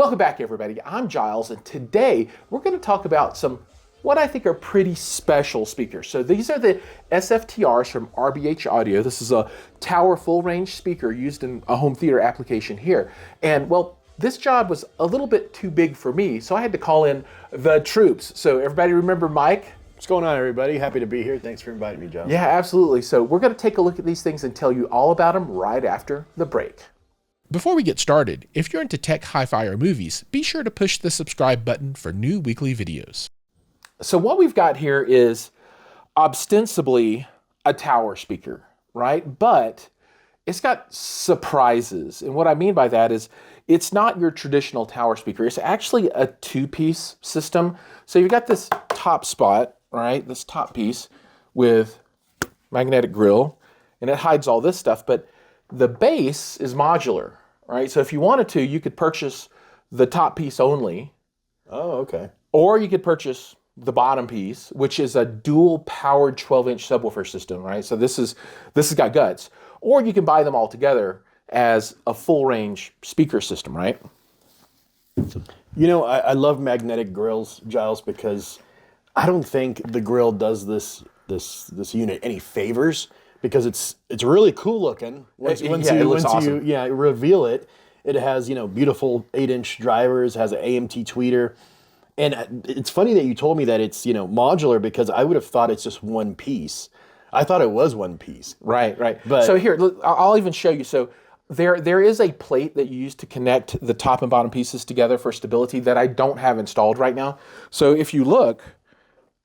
Welcome back, everybody. I'm Giles, and today we're going to talk about some what I think are pretty special speakers. So these are the SFTRs from RBH Audio. This is a tower full-range speaker used in a home theater application here. And well, this job was a little bit too big for me, so I had to call in the troops. So everybody remember Mike? What's going on, everybody? Happy to be here. Thanks for inviting me, John. Yeah, absolutely. So we're going to take a look at these things and tell you all about them right after the break. Before we get started, if you're into tech, hi-fi, or movies, be sure to push the subscribe button for new weekly videos. So what we've got here is ostensibly a tower speaker, right? But it's got surprises. And what I mean by that is it's not your traditional tower speaker. It's actually a two-piece system. So you've got this top spot, right? This top piece with magnetic grill, and it hides all this stuff, but the base is modular, right? So if you wanted to, you could purchase the top piece only. Oh, okay. Or you could purchase the bottom piece, which is a dual powered 12-inch subwoofer system, right? So this has got guts. Or you can buy them all together as a full range speaker system, right? You know, I love magnetic grills, Giles, because I don't think the grill does this unit any favors, because it's really cool looking. Once it looks awesome. you reveal it, it has, beautiful 8-inch drivers, has an AMT tweeter. And it's funny that you told me that it's, modular, because I would have thought it's just one piece. I thought it was one piece. Right. But so here, look, I'll even show you. So there is a plate that you use to connect the top and bottom pieces together for stability that I don't have installed right now. So if you look,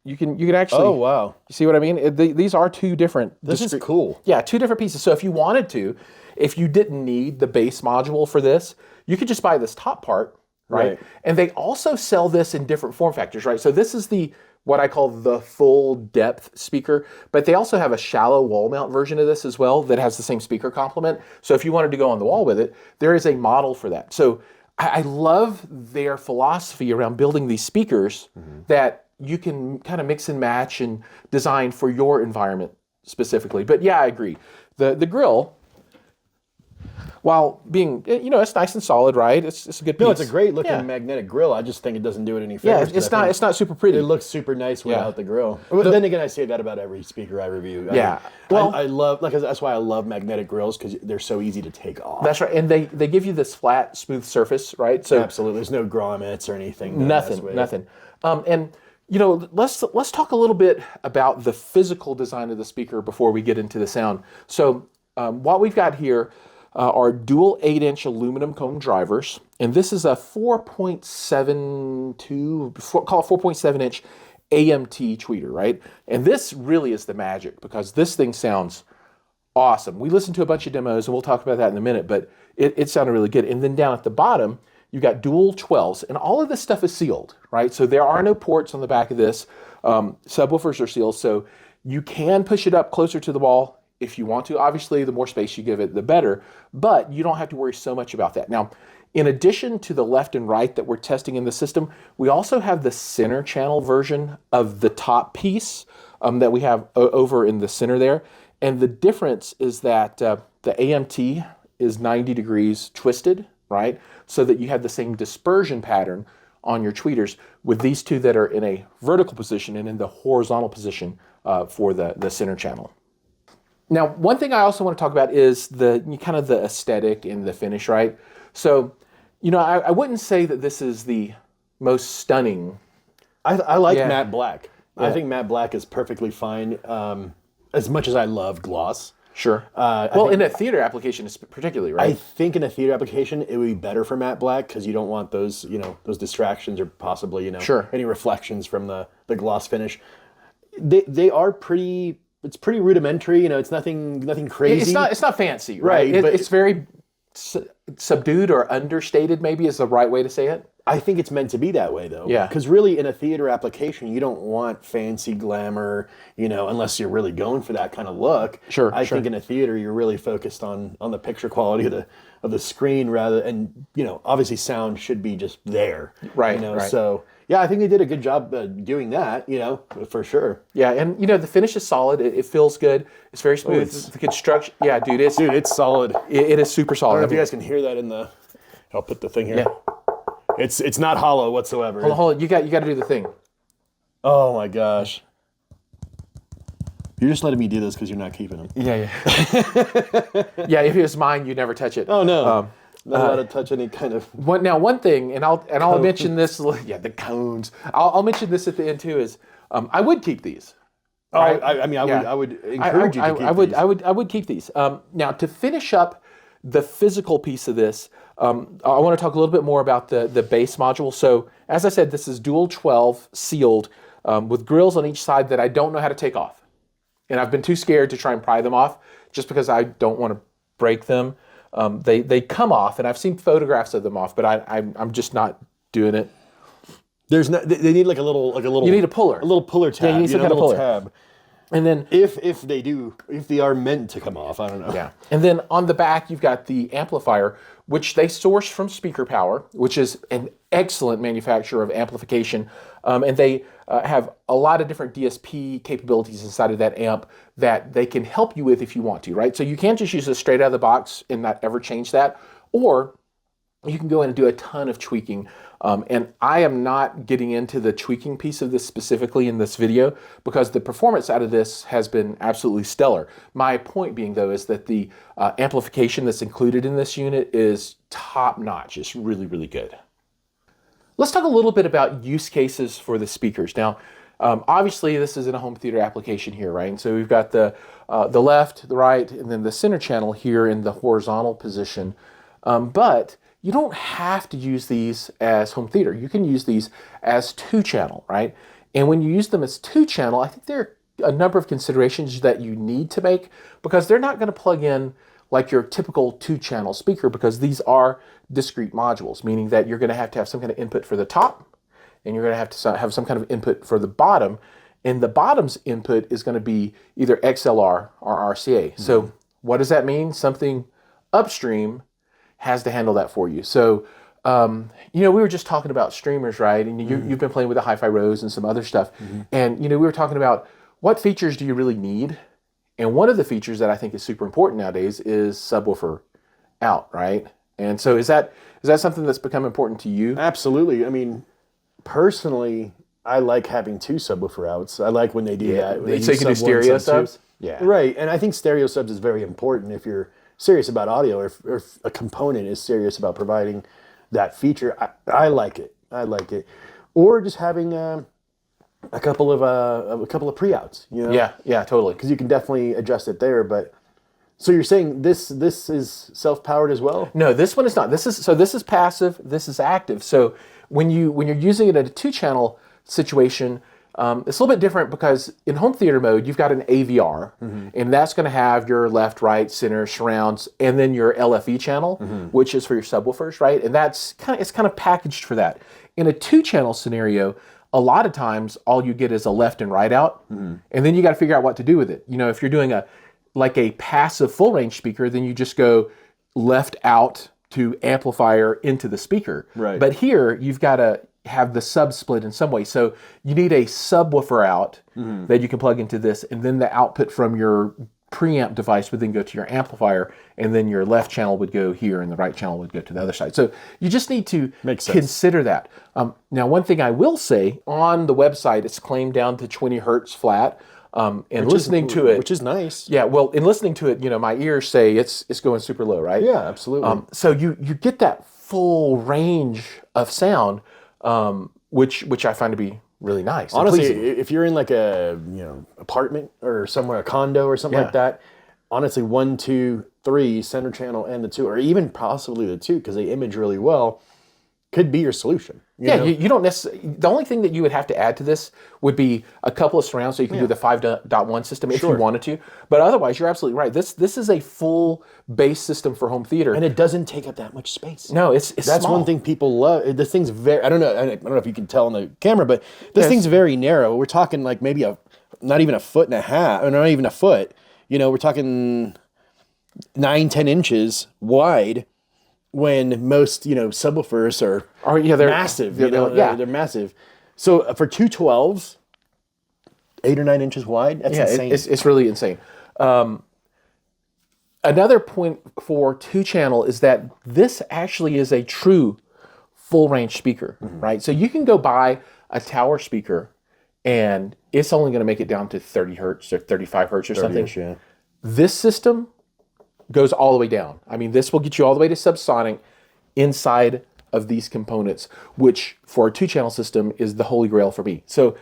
you can actually. Oh, wow. You see what I mean? These are two different. This is cool. Yeah, two different pieces. So if you wanted to, if you didn't need the base module for this, you could just buy this top part, right? And they also sell this in different form factors, right? So this is what I call the full depth speaker, but they also have a shallow wall mount version of this as well that has the same speaker complement. So if you wanted to go on the wall with it, there is a model for that. So I love their philosophy around building these speakers that you can kind of mix and match and design for your environment specifically. But yeah, I agree. The grill, while being, it's nice and solid, right? It's a good piece. No, it's a great looking magnetic grill. I just think it doesn't do it any favors. Yeah, it's not super pretty. It looks super nice without the grill. But then again, I say that about every speaker I review. I love, that's why I love magnetic grills, because they're so easy to take off. That's right, and they give you this flat, smooth surface, right? So absolutely, there's no grommets or anything. Nothing. And let's talk a little bit about the physical design of the speaker before we get into the sound. So what we've got here are dual 8-inch aluminum cone drivers, and this is a 4.7-inch AMT tweeter, right? And this really is the magic, because this thing sounds awesome. We listened to a bunch of demos, and we'll talk about that in a minute, but it sounded really good. And then down at the bottom, you've got dual 12s, and all of this stuff is sealed, right? So there are no ports on the back of this. Subwoofers are sealed, so you can push it up closer to the wall if you want to. Obviously, the more space you give it, the better, but you don't have to worry so much about that. Now, in addition to the left and right that we're testing in the system, we also have the center channel version of the top piece that we have over in the center there. And the difference is that the AMT is 90 degrees twisted, right? So that you have the same dispersion pattern on your tweeters with these two that are in a vertical position and in the horizontal position for the center channel. Now, one thing I also want to talk about is the aesthetic and the finish, right? So, I wouldn't say that this is the most stunning. I like matte black. Yeah. I think matte black is perfectly fine, as much as I love gloss. Sure. In a theater application, particularly, right? I think in a theater application, it would be better for matte black, because you don't want those, those distractions or possibly, any reflections from the gloss finish. They are pretty. It's pretty rudimentary. It's nothing crazy. It's not fancy, right? It's very subdued or understated. Maybe is the right way to say it. I think it's meant to be that way, though. Yeah. Because really, in a theater application, you don't want fancy glamour, unless you're really going for that kind of look. Sure. I think in a theater, you're really focused on the picture quality of the screen and obviously sound should be just there. Right. Right. So yeah, I think they did a good job doing that. For sure. Yeah, and the finish is solid. It feels good. It's very smooth. The construction. Yeah, dude, it's solid. It is super solid. I don't know if you guys can hear that in the. I'll put the thing here. Yeah. It's not hollow whatsoever. Hold on. You got to do the thing. Oh my gosh. You're just letting me do this because you're not keeping them. Yeah. Yeah, if it was mine, you'd never touch it. Oh no. Not allowed to touch any kind of... One thing, and I'll mention this, yeah, the cones. I'll mention this at the end too, is I would keep these. Right? I would encourage you to keep these. I would keep these. Now, to finish up the physical piece of this, I want to talk a little bit more about the base module. So, as I said, this is dual 12 sealed with grills on each side that I don't know how to take off. And I've been too scared to try and pry them off just because I don't want to break them. They come off, and I've seen photographs of them off, but I'm just not doing it. They need like a little. You need a puller. A little puller tab. Yeah, you need some kind of puller tab. And then if they are meant to come off, I don't know. Yeah. And then on the back you've got the amplifier, which they source from Speaker Power, which is an excellent manufacturer of amplification, and they have a lot of different DSP capabilities inside of that amp that they can help you with if you want to, right? So you can't just use this straight out of the box and not ever change that, or you can go in and do a ton of tweaking. And I am not getting into the tweaking piece of this specifically in this video because the performance out of this has been absolutely stellar. My point being, though, is that the amplification that's included in this unit is top-notch. It's really, really good. Let's talk a little bit about use cases for the speakers. Now, obviously, this is in a home theater application here, right? And so we've got the left, the right, and then the center channel here in the horizontal position. But you don't have to use these as home theater. You can use these as 2-channel, right? And when you use them as 2-channel, I think there are a number of considerations that you need to make because they're not going to plug in like your typical 2-channel speaker because these are discrete modules, meaning that you're going to have some kind of input for the top and you're going to have some kind of input for the bottom. And the bottom's input is going to be either XLR or RCA. Mm-hmm. So what does that mean? Something upstream has to handle that for you. So, we were just talking about streamers, right? And you've been playing with the Hi-Fi Rose and some other stuff. Mm-hmm. And, we were talking about what features do you really need? And one of the features that I think is super important nowadays is subwoofer out, right? And so is that something that's become important to you? Absolutely. I mean, personally, I like having 2 subwoofer outs. I like when they do that. So you can do stereo subs? Yeah. Right. And I think stereo subs is very important if you're serious about audio or if a component is serious about providing that feature. I like it. Or just having a couple of pre-outs, Yeah, totally. Because you can definitely adjust it there. But so you're saying this is self-powered as well? No, this one is not. This is passive. This is active. So when you're using it at a 2-channel situation, it's a little bit different because in home theater mode, you've got an AVR, mm-hmm. and that's going to have your left, right, center, surrounds, and then your LFE channel, mm-hmm. which is for your subwoofers, right? And it's kind of packaged for that. In a 2-channel scenario, a lot of times all you get is a left and right out, mm-hmm. and then you got to figure out what to do with it. If you're doing a passive full range speaker, then you just go left out to amplifier into the speaker. Right. But here you've got to have the sub split in some way. So you need a subwoofer out mm-hmm. that you can plug into this, and then the output from your preamp device would then go to your amplifier, and then your left channel would go here and the right channel would go to the other side. So you just need to consider that. Now, one thing I will say, on the website, it's claimed down to 20 hertz flat. And listening to it, which is nice. Yeah, well, in listening to it, my ears say it's going super low, right? Yeah, absolutely. So you get that full range of sound, which I find to be really nice. Honestly, if you're in like a apartment or somewhere, a condo or something like that, honestly, 1, 2, 3 center channel and the 2, or even possibly the 2, because they image really well, could be your solution. You don't necessarily. The only thing that you would have to add to this would be a couple of surrounds, so you can do the 5.1 system if you wanted to. But otherwise, you're absolutely right. This is a full bass system for home theater, and it doesn't take up that much space. No, it's that's small. one thing people love. This thing's very. I don't know if you can tell on the camera, but this thing's very narrow. We're talking like maybe not even a foot and a half, or not even a foot. We're talking 9-10 inches wide. When most subwoofers are they're massive, they're massive. So for 212s, 8 or 9 inches wide, that's insane. It's really insane. Another point for 2-channel is that this actually is a true full range speaker, right? So you can go buy a tower speaker and it's only going to make it down to 30 hertz or 35 hertz or something. Yeah. This system goes all the way down. I mean, this will get you all the way to subsonic inside of these components, which for a 2-channel system is the holy grail for me. So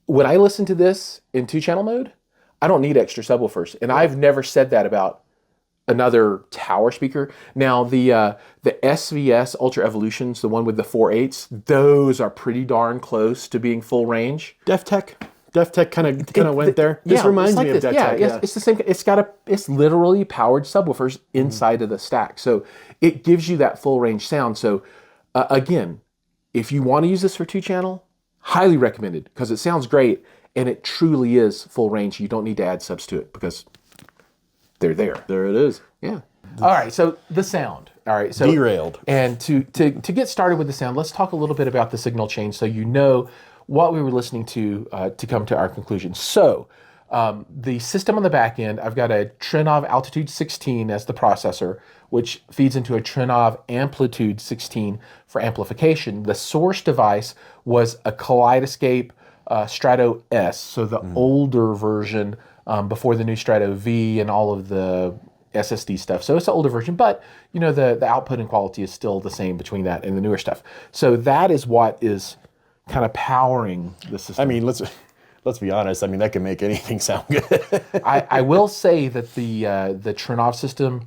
when I listen to this in 2-channel mode, I don't need extra subwoofers. And I've never said that about another tower speaker. Now the SVS Ultra Evolutions, the one with the 4/8s, those are pretty darn close to being full range. DefTech kind of went there. This reminds me of DefTech. Yeah, it's the same. It's literally powered subwoofers inside of the stack, so it gives you that full range sound. So again, if you want to use this for 2-channel, highly recommended because it sounds great and it truly is full range. You don't need to add subs to it because they're there. There it is. Yeah. All right. So the sound. All right. So derailed. And to get started with the sound, let's talk a little bit about the signal change so you know what we were listening to come to our conclusion. So the system on the back end, I've got a Trinov Altitude 16 as the processor, which feeds into a Trinov Amplitude 16 for amplification. The source device was a Kaleidoscape Strato S, so the older version before the new Strato V and all of the SSD stuff. So it's the older version, but you know the output and quality is still the same between that and the newer stuff. So that is what is kind of powering the system. I mean, let's be honest. I mean, that can make anything sound good. I will say that the Trinov system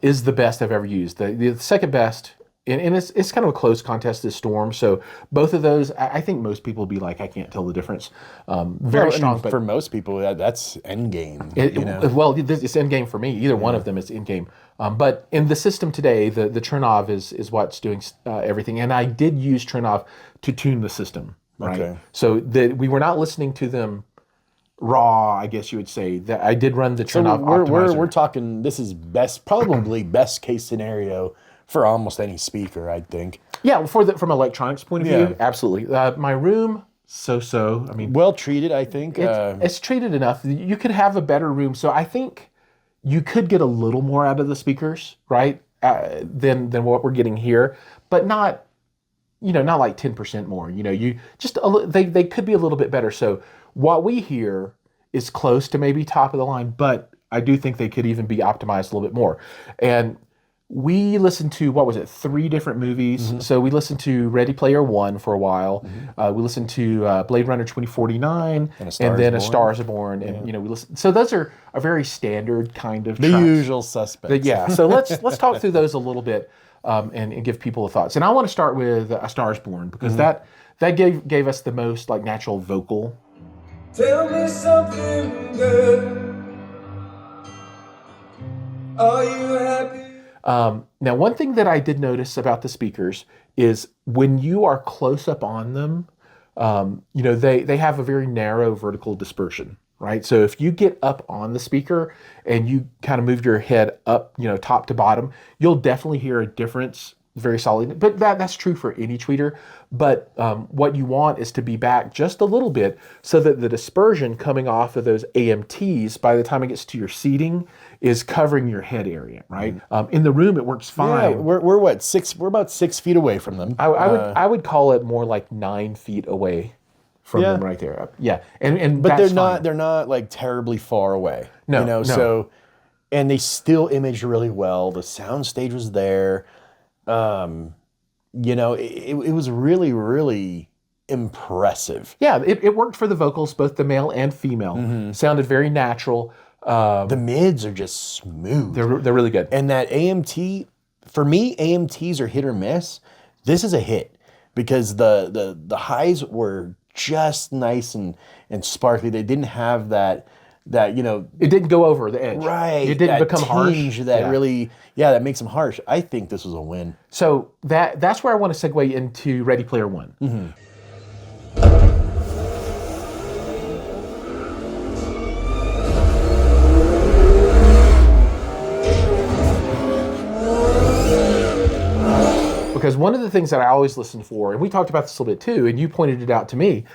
is the best I've ever used. The second best, and it's kind of a close contest, is Storm. So both of those, I think most people will be like, I can't tell the difference. Very strong, but for most people, that's end game. Well, it's end game for me. Either one of them is end game. But in the system today, the Trinov is what's doing everything. And I did use Trinov to tune the system. Right. Okay. So we were not listening to them raw, I guess you would say. That I did run the Trinov optimizer. We're talking. This is probably best case scenario for almost any speaker, I think. Yeah, from electronics point of view, absolutely. My room, so. I mean, well treated, I think. It's treated enough. You could have a better room. So I think you could get a little more out of the speakers, right? Than what we're getting here, but not. Not like 10% more. You just they could be a little bit better. So what we hear is close to maybe top of the line, but I do think they could even be optimized a little bit more. And we listened to 3 different movies. Mm-hmm. So we listened to Ready Player One for a while. Mm-hmm. We listened to Blade Runner 2049, and then A Star Is Born. And we listened. So those are a very standard kind of the tracks. Usual suspects. So let's talk through those a little bit. And give people the thoughts. And I want to start with A Star Is Born because that gave us the most like natural vocal. Tell me something good. Are you happy? Now, one thing that I did notice about the speakers is when you are close up on them, they have a very narrow vertical dispersion. Right. So if you get up on the speaker and you kind of move your head up, top to bottom, you'll definitely hear a difference very solid. But that's true for any tweeter. But what you want is to be back just a little bit so that the dispersion coming off of those AMTs, by the time it gets to your seating, is covering your head area. Right. In the room, it works fine. Yeah, we're what, 6? We're about 6 feet away from them. I would call it more like 9 feet away. From them right there, but they're not like terribly far away. No. So, and they still image really well. The sound stage was there. It was really, really impressive. Yeah, it worked for the vocals, both the male and female. Mm-hmm. Sounded very natural. The mids are just smooth. They're really good. And that AMT, for me, AMTs are hit or miss. This is a hit because the highs were just nice and sparkly. They didn't have that it didn't go over the edge. Right. It didn't become harsh. That really that makes them harsh. I think this was a win. So that's where I want to segue into Ready Player One. Mm-hmm. Because one of the things that I always listen for, and we talked about this a little bit too, and you pointed it out to me,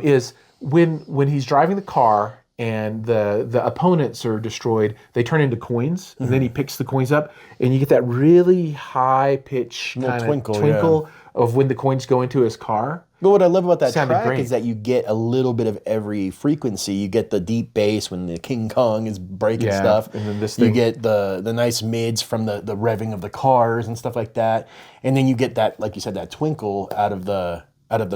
is when he's driving the car and the opponents are destroyed, they turn into coins, and then he picks the coins up, and you get that really high pitch kind of twinkle of when the coins go into his car. But what I love about that Sounded track great. is that you get a little bit of every frequency. You get the deep bass when the King Kong is breaking stuff. And then this you thing, get the nice mids from the revving of the cars and stuff like that. And then you get that, like you said, that twinkle out of the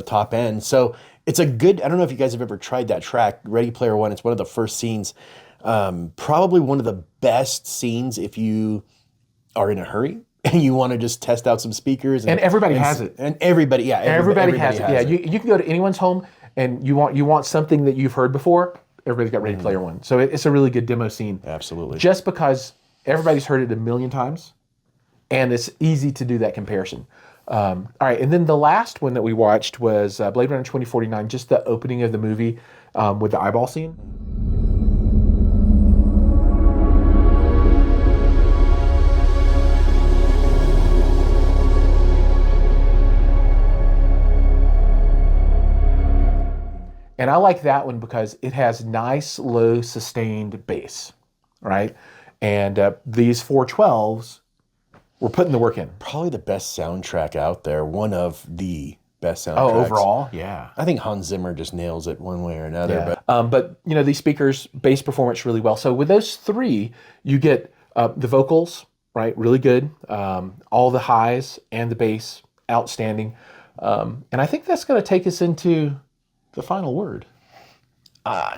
top end. So it's a good, I don't know if you guys have ever tried that track, Ready Player One. It's one of the first scenes. Probably one of the best scenes if you are in a hurry and you want to just test out some speakers. And everybody has it. And everybody has it. Yeah, you can go to anyone's home and you want something that you've heard before, everybody's got Ready Player One. So it's a really good demo scene. Absolutely. Just because everybody's heard it a million times and it's easy to do that comparison. All right, and then the last one that we watched was Blade Runner 2049, just the opening of the movie with the eyeball scene. And I like that one because it has nice, low, sustained bass, right? And these 412s, we're putting the work in. Probably the best soundtrack out there. One of the best soundtracks. Oh, overall? Yeah. I think Hans Zimmer just nails it one way or another. Yeah. But you know, these speakers, bass performance really well. So with those three, you get the vocals, right? Really good. All the highs and the bass, outstanding. And I think that's going to take us into the final word.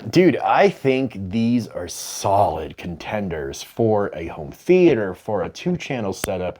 Dude, I think these are solid contenders for a home theater, for a 2-channel setup.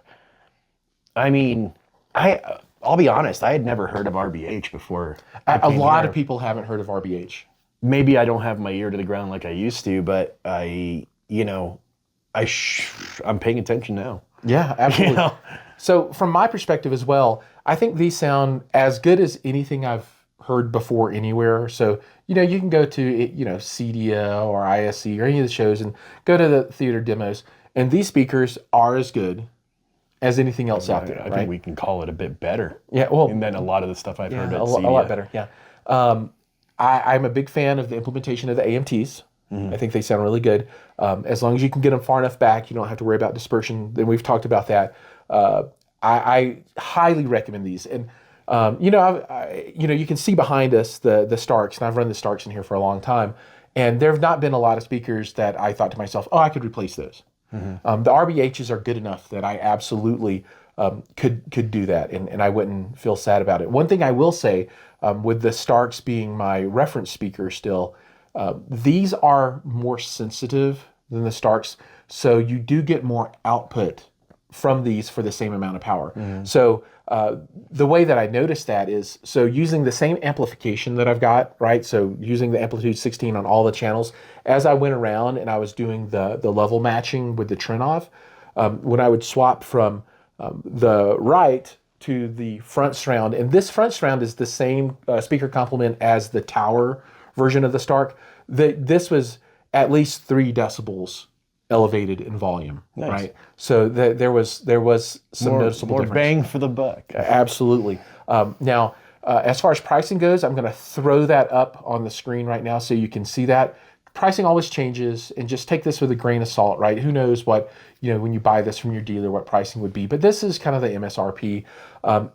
I mean, I'll be honest, I had never heard of RBH before. A lot of people haven't heard of RBH. Maybe I don't have my ear to the ground like I used to, but I'm paying attention now. Yeah, absolutely. You know? So from my perspective as well, I think these sound as good as anything I've heard before anywhere. So, you know, you can go to, CDA or ISE or any of the shows and go to the theater demos, and these speakers are as good as anything else out there. I think we can call it a bit better. Yeah, well, and then a lot of the stuff I've heard at a CDA. lot better. Yeah, I'm a big fan of the implementation of the AMTs. I think they sound really good. As long as you can get them far enough back, you don't have to worry about dispersion. Then we've talked about that. I highly recommend these. And you can see behind us the Starks, and I've run the Starks in here for a long time. And there have not been a lot of speakers that I thought to myself, oh, I could replace those. The RBHs are good enough that I absolutely could do that, and I wouldn't feel sad about it. One thing I will say, with the Starks being my reference speaker still, these are more sensitive than the Starks, so you do get more output from these for the same amount of power. So the way that I noticed that is, so using the same amplification that I've got, right? So using the amplitude 16 on all the channels, as I went around and I was doing the level matching with the Trinov, when I would swap from the right to the front surround, and this front surround is the same speaker complement as the tower version of the Stark, this was at least 3 decibels elevated in volume, right? So there was some noticeable more difference. bang for the buck. Absolutely. Now, as far as pricing goes, I'm going to throw that up on the screen right now so you can see that. Pricing always changes, and just take this with a grain of salt, right? Who knows what, when you buy this from your dealer, what pricing would be. But this is kind of the MSRP. I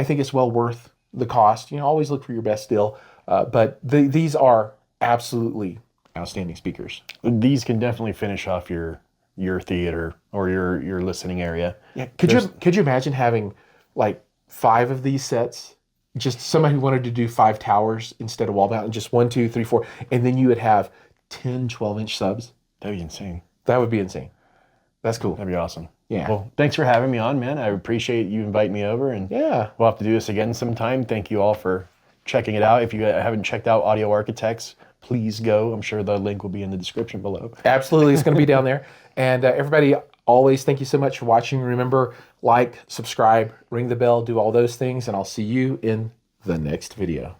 think it's well worth the cost. Always look for your best deal. But these are absolutely outstanding speakers. These can definitely finish off your theater or your listening area. Yeah. Could you imagine having like 5 of these sets? Just somebody who wanted to do 5 towers instead of wall mount, and just 1, 2, 3, 4, and then you would have 10 12-inch subs. That'd be insane. That would be insane. That's cool. That'd be awesome. Yeah. Well, thanks for having me on, man. I appreciate you inviting me over, and yeah, we'll have to do this again sometime. Thank you all for checking it out. If you haven't checked out Audio Architects, please go. I'm sure the link will be in the description below. Absolutely. It's going to be down there. And everybody, always thank you so much for watching. Remember, like, subscribe, ring the bell, do all those things, and I'll see you in the next video.